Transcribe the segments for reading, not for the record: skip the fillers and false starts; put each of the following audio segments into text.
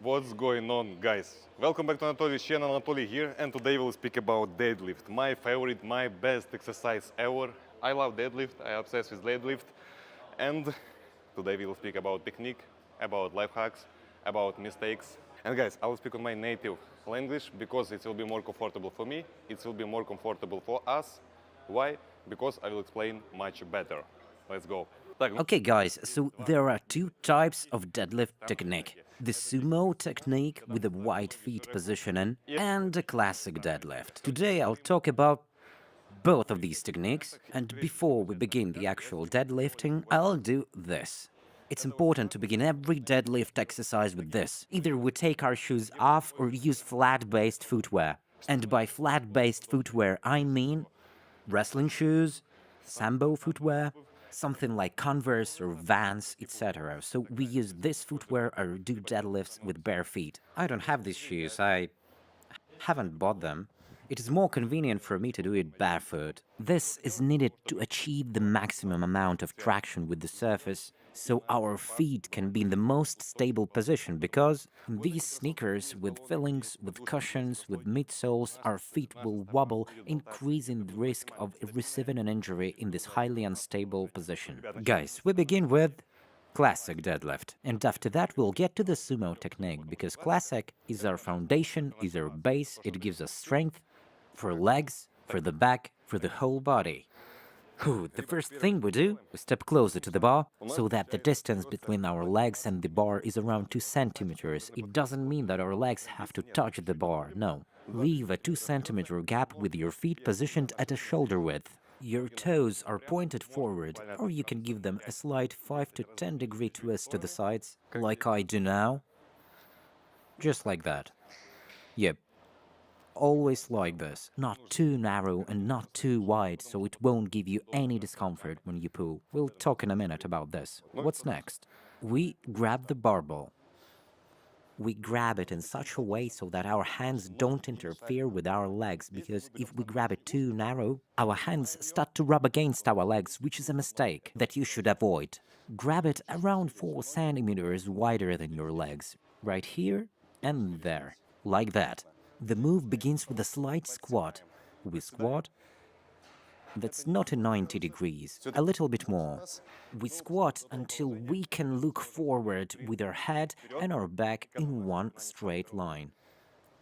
What's going on, guys? Welcome back to Anatoly's channel. Anatoly here, and today we'll speak about deadlift. My favorite, my best exercise ever. I love deadlift, I'm obsessed with deadlift. And today we will speak about technique, about life hacks, about mistakes. And guys, I will speak on my native language because it will be more comfortable for me, it will be more comfortable for us. Why? Because I will explain much better. Let's go. Okay, guys, so there are two types of deadlift technique. The sumo technique with the wide feet positioning and the classic deadlift. Today I'll talk about both of these techniques, and before we begin the actual deadlifting, I'll do this. It's important to begin every deadlift exercise with this. Either we take our shoes off or use flat-based footwear. And by flat-based footwear, I mean wrestling shoes, sambo footwear, something like Converse or Vans, etc. So we use this footwear or do deadlifts with bare feet. I don't have these shoes, I haven't bought them. It is more convenient for me to do it barefoot. This is needed to achieve the maximum amount of traction with the surface, so our feet can be in the most stable position, because in these sneakers with fillings, with cushions, with midsoles, our feet will wobble, increasing the risk of receiving an injury in this highly unstable position. Guys, we begin with classic deadlift, and after that we'll get to the sumo technique, because classic is our foundation, is our base, it gives us strength for legs, for the back, for the whole body. The first thing we do, we step closer to the bar, so that the distance between our legs and the bar is around 2 centimeters. It doesn't mean that our legs have to touch the bar, no. Leave a 2 centimeter gap with your feet positioned at a shoulder width. Your toes are pointed forward, or you can give them a slight 5 to 10 degree twist to the sides, like I do now. Just like that. Yep. Always like this, not too narrow and not too wide, so it won't give you any discomfort when you pull. We'll talk in a minute about this. What's next? We grab the barbell. We grab it in such a way so that our hands don't interfere with our legs, because if we grab it too narrow, our hands start to rub against our legs, which is a mistake that you should avoid. Grab it around 4 centimeters wider than your legs, right here and there, like that. The move begins with a slight squat. We squat. That's not a 90 degrees, a little bit more. We squat until we can look forward with our head and our back in one straight line.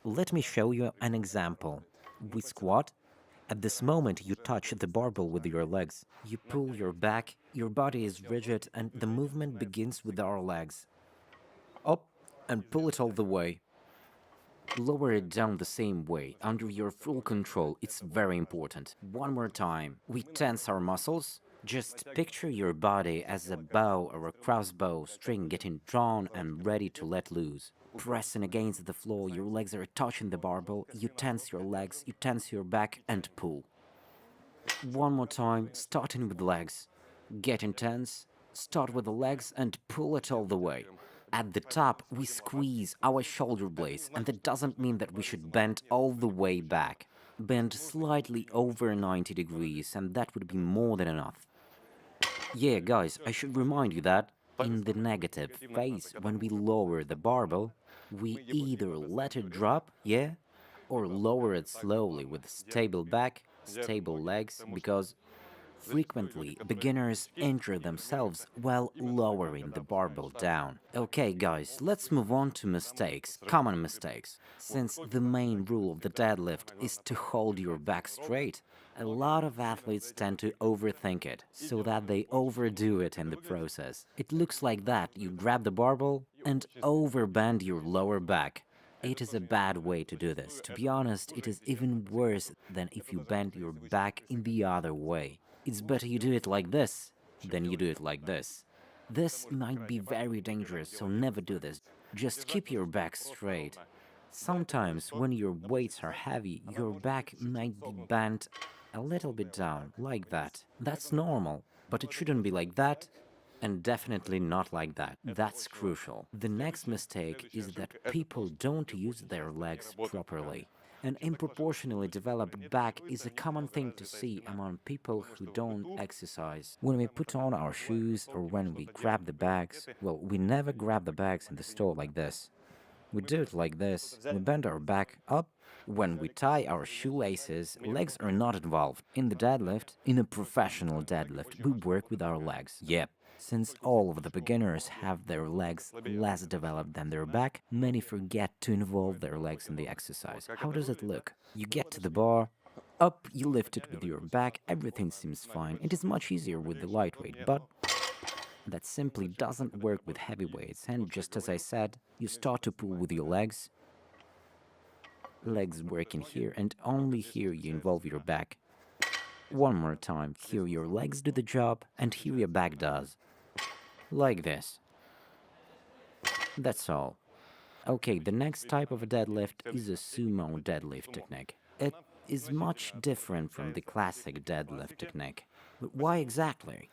Let me show you an example. We squat. At this moment, you touch the barbell with your legs. You pull your back, your body is rigid, and the movement begins with our legs. Up and pull it all the way. Lower it down the same way, under your full control. It's very important. One more time. We tense our muscles. Just picture your body as a bow or a crossbow string getting drawn and ready to let loose. Pressing against the floor, your legs are touching the barbell. You tense your legs, you tense your back, and pull. One more time, starting with legs. Get intense, start with the legs and pull it all the way. At the top, we squeeze our shoulder blades, and that doesn't mean that we should bend all the way back. Bend slightly over 90 degrees, and that would be more than enough. Yeah, guys, I should remind you that in the negative phase, when we lower the barbell, we either let it drop, yeah, or lower it slowly with stable back, stable legs, because frequently, beginners injure themselves while lowering the barbell down. Okay, guys, let's move on to mistakes, common mistakes. Since the main rule of the deadlift is to hold your back straight, a lot of athletes tend to overthink it, so that they overdo it in the process. It looks like that: you grab the barbell and overbend your lower back. It is a bad way to do this. To be honest, it is even worse than if you bend your back in the other way. It's better you do it like this than you do it like this. This might be very dangerous, so never do this. Just keep your back straight. Sometimes, when your weights are heavy, your back might be bent a little bit down, like that. That's normal, but it shouldn't be like that, and definitely not like that. That's crucial. The next mistake is that people don't use their legs properly. An improportionally developed back is a common thing to see among people who don't exercise. When we put on our shoes or when we grab the bags, well, we never grab the bags in the store like this. We do it like this. We bend our back up. When we tie our shoelaces, legs are not involved. In the deadlift, in a professional deadlift, we work with our legs. Yep. Since all of the beginners have their legs less developed than their back, many forget to involve their legs in the exercise. How does it look? You get to the bar, up, you lift it with your back, everything seems fine. It is much easier with the lightweight, but that simply doesn't work with heavy weights. And just as I said, you start to pull with your legs working here, and only here you involve your back. One more time, here your legs do the job, and here your back does. Like this. That's all. Okay, the next type of a deadlift is a sumo deadlift technique. It is much different from the classic deadlift technique. But why exactly?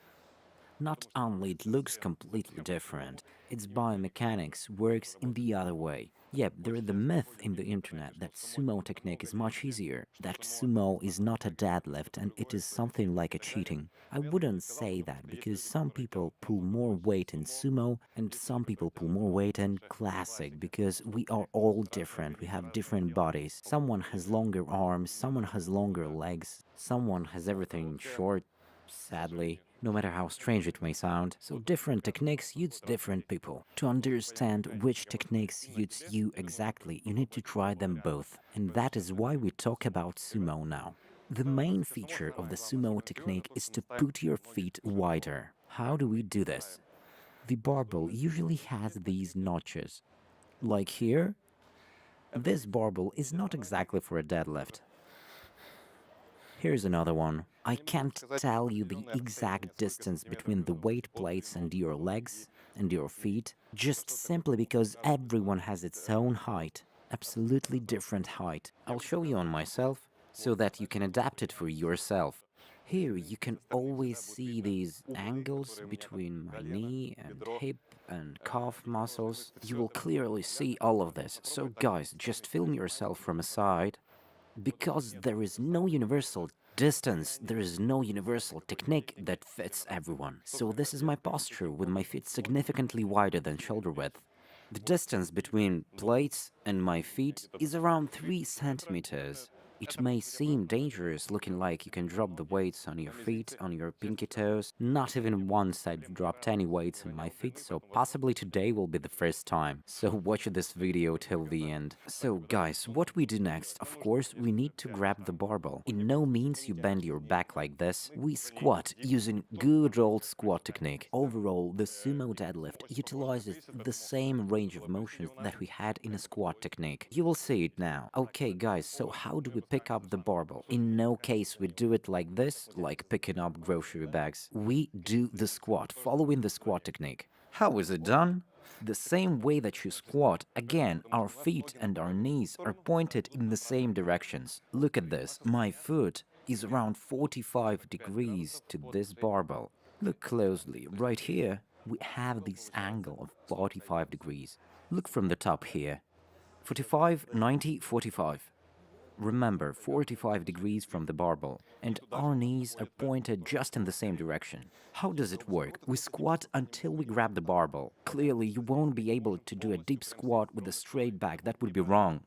Not only it looks completely different, its biomechanics works in the other way. Yep, there is the myth in the internet that sumo technique is much easier, that sumo is not a deadlift and it is something like a cheating. I wouldn't say that because some people pull more weight in sumo and some people pull more weight in classic because we are all different, we have different bodies. Someone has longer arms, someone has longer legs, someone has everything short, sadly, no matter how strange it may sound. So different techniques suits different people. To understand which techniques suits you exactly, you need to try them both. And that is why we talk about sumo now. The main feature of the sumo technique is to put your feet wider. How do we do this? The barbell usually has these notches. Like here, this barbell is not exactly for a deadlift. Here's another one. I can't tell you the exact distance between the weight plates and your legs and your feet, just simply because everyone has its own height, absolutely different height. I'll show you on myself so that you can adapt it for yourself. Here you can always see these angles between my knee and hip and calf muscles. You will clearly see all of this. So guys, just film yourself from a side. Because there is no universal distance, there is no universal technique that fits everyone. So this is my posture with my feet significantly wider than shoulder width. The distance between plates and my feet is around 3 centimeters. It may seem dangerous, looking like you can drop the weights on your feet, on your pinky toes. Not even once I've dropped any weights on my feet, so possibly today will be the first time. So watch this video till the end. So guys, what we do next, of course, we need to grab the barbell. In no means you bend your back like this. We squat using good old squat technique. Overall, the sumo deadlift utilizes the same range of motions that we had in a squat technique. You will see it now. Okay guys, so how do we pick up the barbell? In no case we do it like this, like picking up grocery bags. We do the squat, following the squat technique. How is it done? The same way that you squat, again, our feet and our knees are pointed in the same directions. Look at this, my foot is around 45 degrees to this barbell. Look closely, right here, we have this angle of 45 degrees. Look from the top here. 45, 90, 45. Remember, 45 degrees from the barbell, and our knees are pointed just in the same direction. How does it work? We squat until we grab the barbell. Clearly, you won't be able to do a deep squat with a straight back, that would be wrong.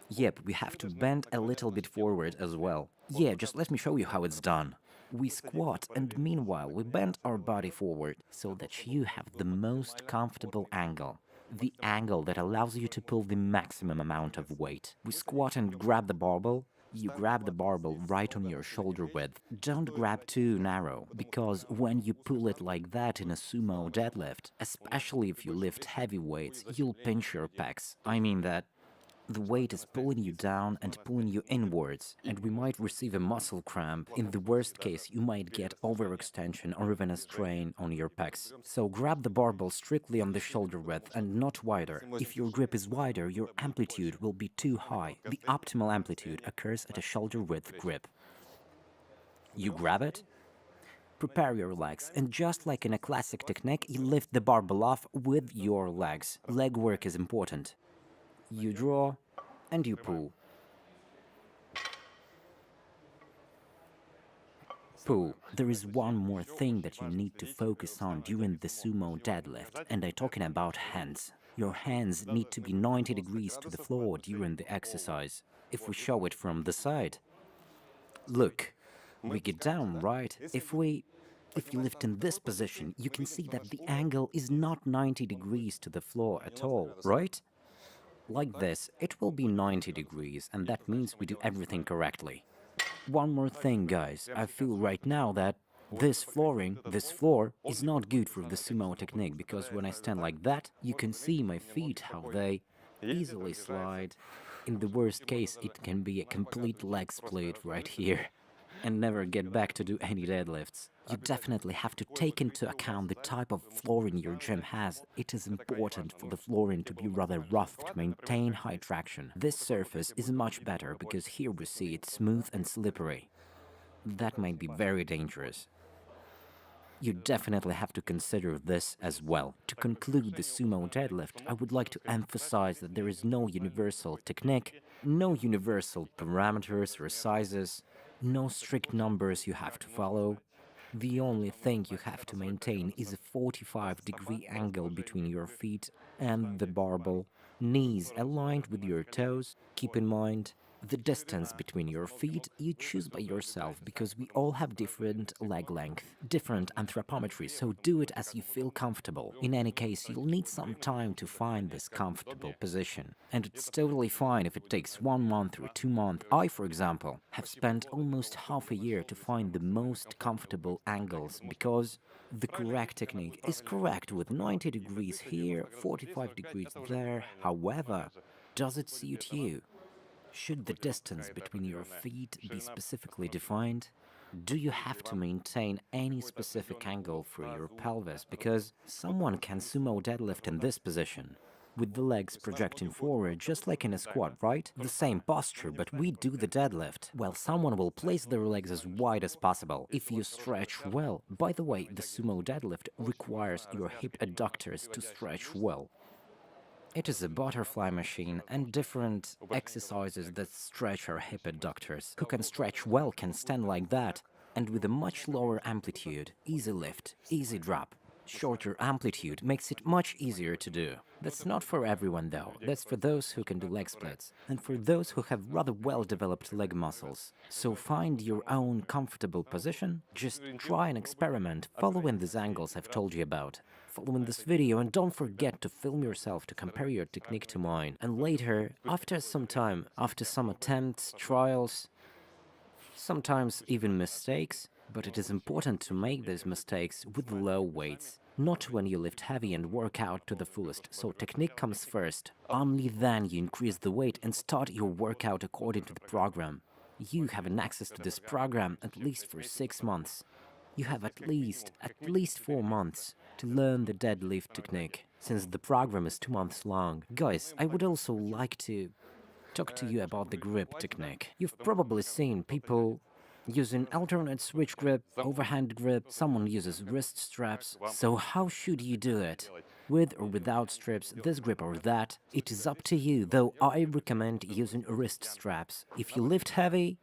Yep, we have to bend a little bit forward as well. Yeah, just let me show you how it's done. We squat and meanwhile we bend our body forward so that you have the most comfortable angle. The angle that allows you to pull the maximum amount of weight. We squat and grab the barbell. You grab the barbell right on your shoulder width. Don't grab too narrow, because when you pull it like that in a sumo deadlift, especially if you lift heavy weights, you'll pinch your pecs. I mean that the weight is pulling you down and pulling you inwards, and we might receive a muscle cramp. In the worst case, you might get overextension or even a strain on your pecs. So grab the barbell strictly on the shoulder width and not wider. If your grip is wider, your amplitude will be too high. The optimal amplitude occurs at a shoulder width grip. You grab it, prepare your legs, and just like in a classic technique, you lift the barbell off with your legs. Leg work is important. You draw and you pull. Pull. There is one more thing that you need to focus on during the sumo deadlift, and I'm talking about hands. Your hands need to be 90 degrees to the floor during the exercise. If we show it from the side, look, we get down, right? If you lift in this position, you can see that the angle is not 90 degrees to the floor at all, right? Like this, it will be 90 degrees, and that means we do everything correctly. One more thing, guys. I feel right now that this floor, is not good for the sumo technique, because when I stand like that, you can see my feet, how they easily slide. In the worst case, it can be a complete leg split right here, and never get back to do any deadlifts. You definitely have to take into account the type of flooring your gym has. It is important for the flooring to be rather rough to maintain high traction. This surface is much better because here we see it's smooth and slippery. That might be very dangerous. You definitely have to consider this as well. To conclude the sumo deadlift, I would like to emphasize that there is no universal technique, no universal parameters or sizes, no strict numbers you have to follow. The only thing you have to maintain is a 45-degree angle between your feet and the barbell, knees aligned with your toes. Keep in mind, the distance between your feet you choose by yourself, because we all have different leg length, different anthropometry, so do it as you feel comfortable. In any case, you'll need some time to find this comfortable position. And it's totally fine if it takes 1 month or 2 months. I, for example, have spent almost half a year to find the most comfortable angles, because the correct technique is correct with 90 degrees here, 45 degrees there. However, does it suit you? Should the distance between your feet be specifically defined? Do you have to maintain any specific angle for your pelvis? Because someone can sumo deadlift in this position, with the legs projecting forward, just like in a squat, right? The same posture, but we do the deadlift, while someone will place their legs as wide as possible. If you stretch well, by the way, the sumo deadlift requires your hip adductors to stretch well. It is a butterfly machine and different exercises that stretch our hip adductors. Who can stretch well can stand like that, and with a much lower amplitude, easy lift, easy drop. Shorter amplitude makes it much easier to do. That's not for everyone though, that's for those who can do leg splits, and for those who have rather well-developed leg muscles. So find your own comfortable position, just try and experiment following these angles I've told you about. Following this video, and don't forget to film yourself to compare your technique to mine. And later, after some time, after some attempts, trials, sometimes even mistakes, but it is important to make those mistakes with low weights, not when you lift heavy and work out to the fullest. So technique comes first. Only then you increase the weight and start your workout according to the program. You have an access to this program at least for 6 months. You have at least 4 months to learn the deadlift technique, since the program is 2 months long. Guys, I would also like to talk to you about the grip technique. You've probably seen people using alternate switch grip, overhand grip, someone uses wrist straps. So how should you do it? With or without strips, this grip or that? It is up to you, though I recommend using wrist straps. If you lift heavy,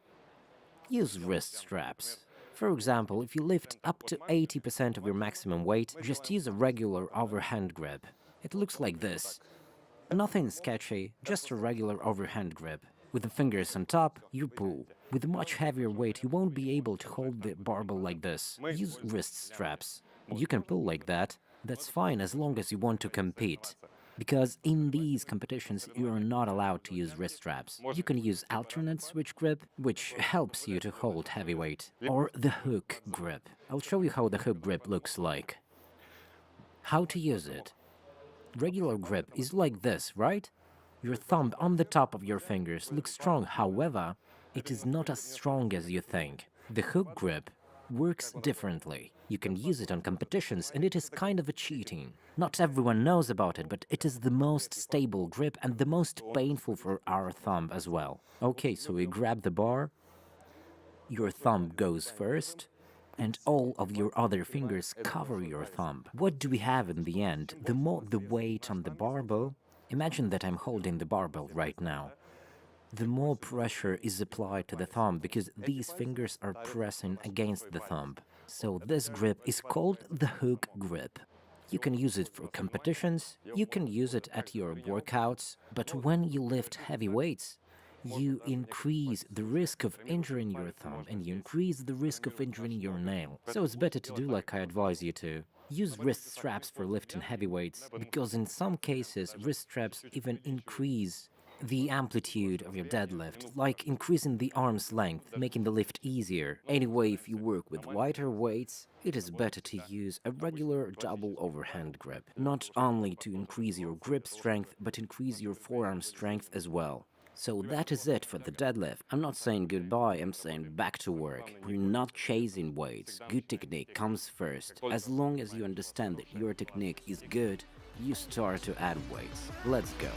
use wrist straps. For example, if you lift up to 80% of your maximum weight, just use a regular overhand grip. It looks like this. Nothing sketchy, just a regular overhand grip. With the fingers on top, you pull. With a much heavier weight, you won't be able to hold the barbell like this. Use wrist straps. You can pull like that. That's fine as long as you want to compete. Because in these competitions, you are not allowed to use wrist straps. You can use alternate switch grip, which helps you to hold heavy weight, or the hook grip. I'll show you how the hook grip looks like. How to use it. Regular grip is like this, right? Your thumb on the top of your fingers looks strong, however, it is not as strong as you think. The hook grip works differently. You can use it on competitions, and it is kind of a cheating. Not everyone knows about it, but it is the most stable grip and the most painful for our thumb as well. Okay, so we grab the bar, your thumb goes first, and all of your other fingers cover your thumb. What do we have in the end? The more the weight on the barbell, imagine that I'm holding the barbell right now. The more pressure is applied to the thumb because these fingers are pressing against the thumb. So this grip is called the hook grip. You can use it for competitions, you can use it at your workouts, but when you lift heavy weights, you increase the risk of injuring your thumb and you increase the risk of injuring your nail. So it's better to do like I advise you to. Use wrist straps for lifting heavy weights, because in some cases wrist straps even increase the amplitude of your deadlift, like increasing the arm's length, making the lift easier. Anyway, if you work with lighter weights, it is better to use a regular double overhand grip, not only to increase your grip strength, but increase your forearm strength as well. So that is it for the deadlift. I'm not saying goodbye, I'm saying back to work. We're not chasing weights. Good technique comes first. As long as you understand that your technique is good, you start to add weights. Let's go.